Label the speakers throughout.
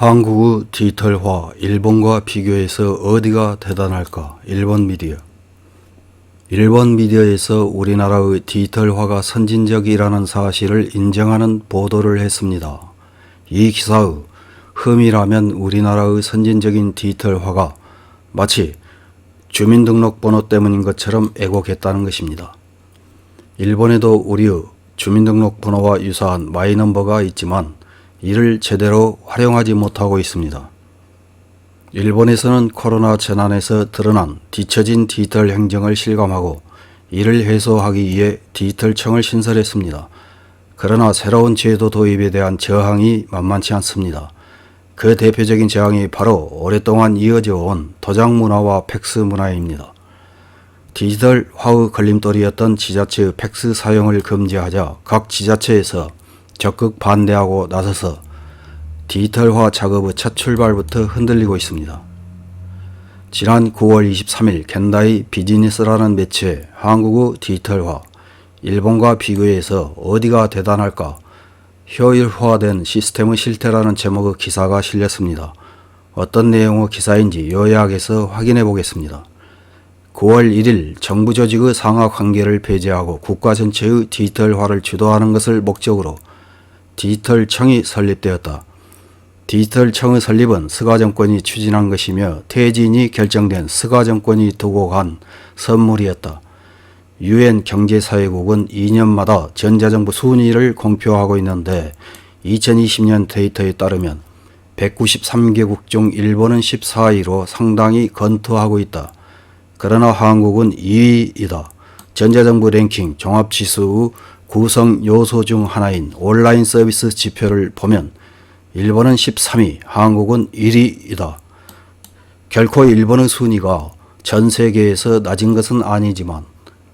Speaker 1: 한국의 디지털화 일본과 비교해서 어디가 대단할까? 일본 미디어에서 우리나라의 디지털화가 선진적이라는 사실을 인정하는 보도를 했습니다. 이 기사의 흠이라면 우리나라의 선진적인 디지털화가 마치 주민등록번호 때문인 것처럼 애곡했다는 것입니다. 일본에도 우리의 주민등록번호와 유사한 마이넘버가 있지만 이를 제대로 활용하지 못하고 있습니다. 일본에서는 코로나 재난에서 드러난 뒤처진 디지털 행정을 실감하고 이를 해소하기 위해 디지털청을 신설했습니다. 그러나 새로운 제도 도입에 대한 저항이 만만치 않습니다. 그 대표적인 저항이 바로 오랫동안 이어져 온 도장 문화와 팩스 문화입니다. 디지털화의 걸림돌이었던 지자체의 팩스 사용을 금지하자 각 지자체에서 적극 반대하고 나서서 디지털화 작업의 첫 출발부터 흔들리고 있습니다. 지난 9월 23일 겐다이 비즈니스라는 매체에 한국의 디지털화, 일본과 비교해서 어디가 대단할까? 효율화된 시스템의 실태라는 제목의 기사가 실렸습니다. 어떤 내용의 기사인지 요약해서 확인해 보겠습니다. 9월 1일 정부 조직의 상하 관계를 배제하고 국가 전체의 디지털화를 주도하는 것을 목적으로 디지털청이 설립되었다. 디지털청의 설립은 스가 정권이 추진한 것이며 퇴진이 결정된 스가 정권이 두고 간 선물이었다. 유엔 경제사회국은 2년마다 전자정부 순위를 공표하고 있는데 2020년 데이터에 따르면 193개국 중 일본은 14위로 상당히 건투하고 있다. 그러나 한국은 2위이다. 전자정부 랭킹 종합지수의 구성 요소 중 하나인 온라인 서비스 지표를 보면 일본은 13위, 한국은 1위이다. 결코 일본의 순위가 전 세계에서 낮은 것은 아니지만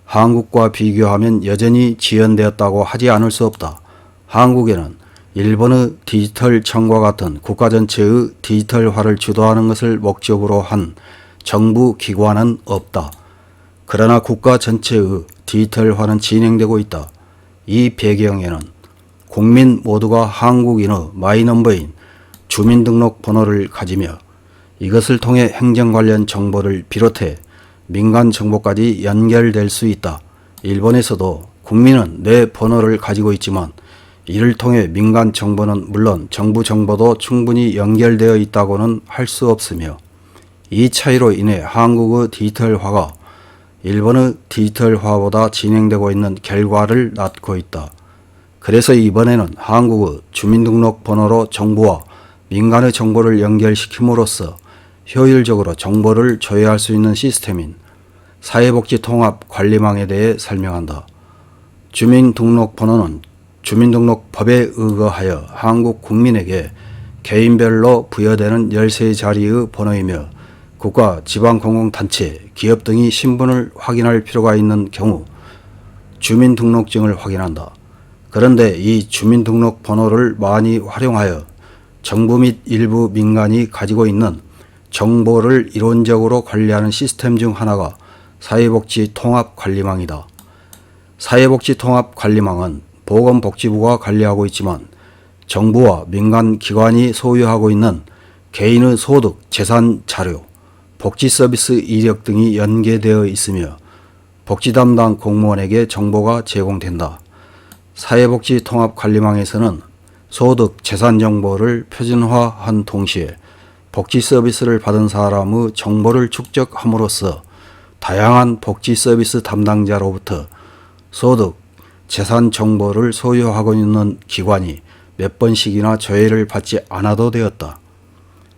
Speaker 1: 한국과 비교하면 여전히 지연되었다고 하지 않을 수 없다. 한국에는 일본의 디지털청과 같은 국가 전체의 디지털화를 주도하는 것을 목적으로 한 정부 기관은 없다. 그러나 국가 전체의 디지털화는 진행되고 있다. 이 배경에는 국민 모두가 한국인의 마이넘버인 주민등록번호를 가지며 이것을 통해 행정 관련 정보를 비롯해 민간 정보까지 연결될 수 있다. 일본에서도 국민은 내 번호를 가지고 있지만 이를 통해 민간 정보는 물론 정부 정보도 충분히 연결되어 있다고는 할 수 없으며 이 차이로 인해 한국의 디지털화가 일본의 디지털화보다 진행되고 있는 결과를 낳고 있다. 그래서 이번에는 한국의 주민등록번호로 정부와 민간의 정보를 연결시킴으로써 효율적으로 정보를 조회할 수 있는 시스템인 사회복지통합관리망에 대해 설명한다. 주민등록번호는 주민등록법에 의거하여 한국 국민에게 개인별로 부여되는 13자리의 번호이며 국가, 지방공공단체, 기업 등이 신분을 확인할 필요가 있는 경우 주민등록증을 확인한다. 그런데 이 주민등록번호를 많이 활용하여 정부 및 일부 민간이 가지고 있는 정보를 이론적으로 관리하는 시스템 중 하나가 사회복지통합관리망이다. 사회복지통합관리망은 보건복지부가 관리하고 있지만 정부와 민간기관이 소유하고 있는 개인의 소득, 재산 자료, 복지서비스 이력 등이 연계되어 있으며 복지 담당 공무원에게 정보가 제공된다. 사회복지통합관리망에서는 소득, 재산 정보를 표준화한 동시에 복지 서비스를 받은 사람의 정보를 축적함으로써 다양한 복지 서비스 담당자로부터 소득, 재산 정보를 소유하고 있는 기관이 몇 번씩이나 조회를 받지 않아도 되었다.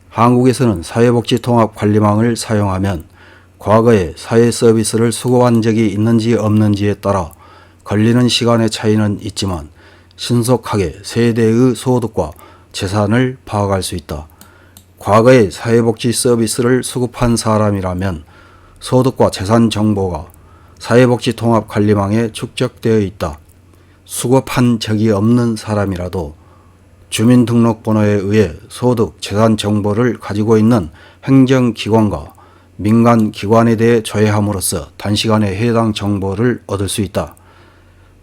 Speaker 1: 한국에서는 사회복지통합관리망을 사용하면 과거에 사회 서비스를 수거한 적이 있는지 없는지에 따라 걸리는 시간의 차이는 있지만 신속하게 세대의 소득과 재산을 파악할 수 있다. 과거에 사회복지 서비스를 수급한 사람이라면 소득과 재산 정보가 사회복지통합관리망에 축적되어 있다. 수급한 적이 없는 사람이라도 주민등록번호에 의해 소득, 재산 정보를 가지고 있는 행정기관과 민간기관에 대해 조회함으로써 단시간에 해당 정보를 얻을 수 있다.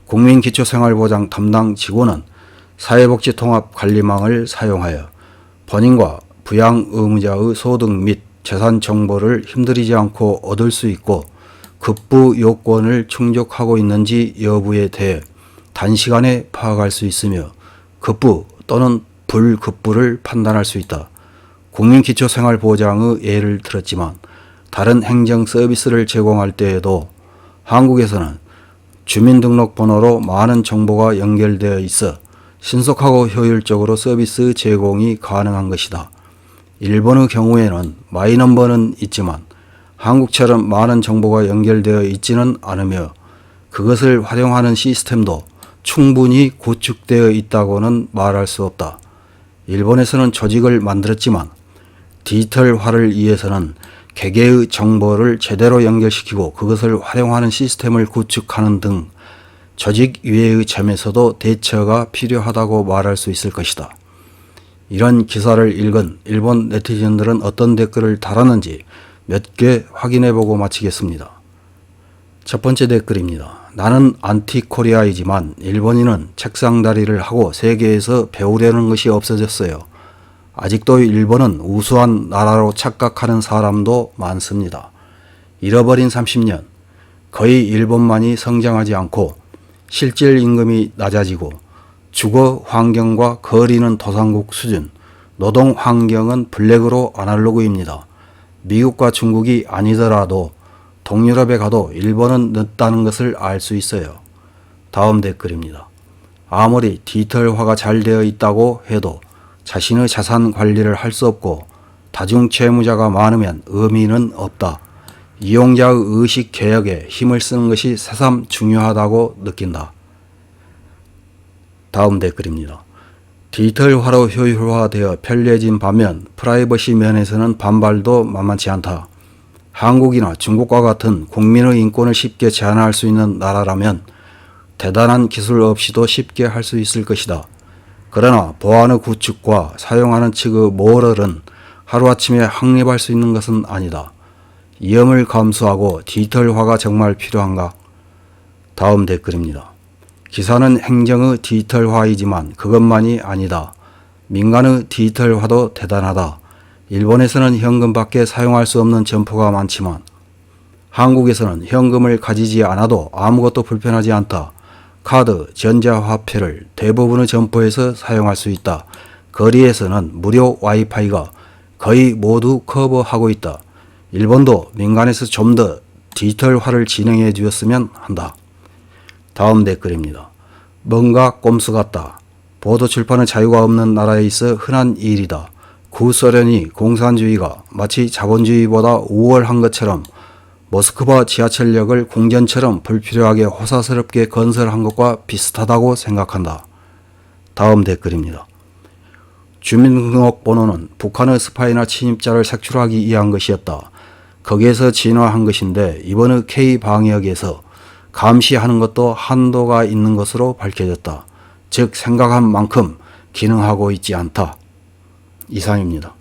Speaker 1: 국민기초생활보장 담당 직원은 사회복지통합관리망을 사용하여 본인과 부양 의무자의 소득 및 재산 정보를 힘들이지 않고 얻을 수 있고 급부 요건을 충족하고 있는지 여부에 대해 단시간에 파악할 수 있으며 급부 또는 불급부를 판단할 수 있다. 국민기초생활보장의 예를 들었지만 다른 행정 서비스를 제공할 때에도 한국에서는 주민등록번호로 많은 정보가 연결되어 있어 신속하고 효율적으로 서비스 제공이 가능한 것이다. 일본의 경우에는 마이넘버는 있지만 한국처럼 많은 정보가 연결되어 있지는 않으며 그것을 활용하는 시스템도 충분히 구축되어 있다고는 말할 수 없다. 일본에서는 조직을 만들었지만 디지털화를 위해서는 개개의 정보를 제대로 연결시키고 그것을 활용하는 시스템을 구축하는 등 조직 위의 점에서도 대처가 필요하다고 말할 수 있을 것이다. 이런 기사를 읽은 일본 네티즌들은 어떤 댓글을 달았는지 몇 개 확인해보고 마치겠습니다. 첫 번째 댓글입니다. 나는 안티코리아이지만 일본인은 책상다리를 하고 세계에서 배우려는 것이 없어졌어요. 아직도 일본은 우수한 나라로 착각하는 사람도 많습니다. 잃어버린 30년, 거의 일본만이 성장하지 않고 실질 임금이 낮아지고 주거 환경과 거리는 도상국 수준, 노동 환경은 블랙으로 아날로그입니다. 미국과 중국이 아니더라도 동유럽에 가도 일본은 늦다는 것을 알 수 있어요. 다음 댓글입니다. 아무리 디지털화가 잘 되어 있다고 해도 자신의 자산 관리를 할 수 없고 다중채무자가 많으면 의미는 없다. 이용자의 의식 개혁에 힘을 쓰는 것이 새삼 중요하다고 느낀다. 다음 댓글입니다. 디지털화로 효율화되어 편리해진 반면 프라이버시 면에서는 반발도 만만치 않다. 한국이나 중국과 같은 국민의 인권을 쉽게 제한할 수 있는 나라라면 대단한 기술 없이도 쉽게 할 수 있을 것이다. 그러나 보안의 구축과 사용하는 측의 모럴은 하루아침에 확립할 수 있는 것은 아니다. 위험을 감수하고 디지털화가 정말 필요한가? 다음 댓글입니다. 기사는 행정의 디지털화이지만 그것만이 아니다. 민간의 디지털화도 대단하다. 일본에서는 현금밖에 사용할 수 없는 점포가 많지만 한국에서는 현금을 가지지 않아도 아무것도 불편하지 않다. 카드, 전자화폐를 대부분의 점포에서 사용할 수 있다. 거리에서는 무료 와이파이가 거의 모두 커버하고 있다. 일본도 민간에서 좀 더 디지털화를 진행해 주었으면 한다. 다음 댓글입니다. 뭔가 꼼수 같다. 보도 출판의 자유가 없는 나라에 있어 흔한 일이다. 구소련이 공산주의가 마치 자본주의보다 우월한 것처럼 모스크바 지하철역을 궁전처럼 불필요하게 호사스럽게 건설한 것과 비슷하다고 생각한다. 다음 댓글입니다. 주민등록번호는 북한의 스파이나 침입자를 색출하기 위한 것이었다. 거기에서 진화한 것인데 이번의 K방역에서 감시하는 것도 한도가 있는 것으로 밝혀졌다. 즉 생각한 만큼 기능하고 있지 않다. 이상입니다.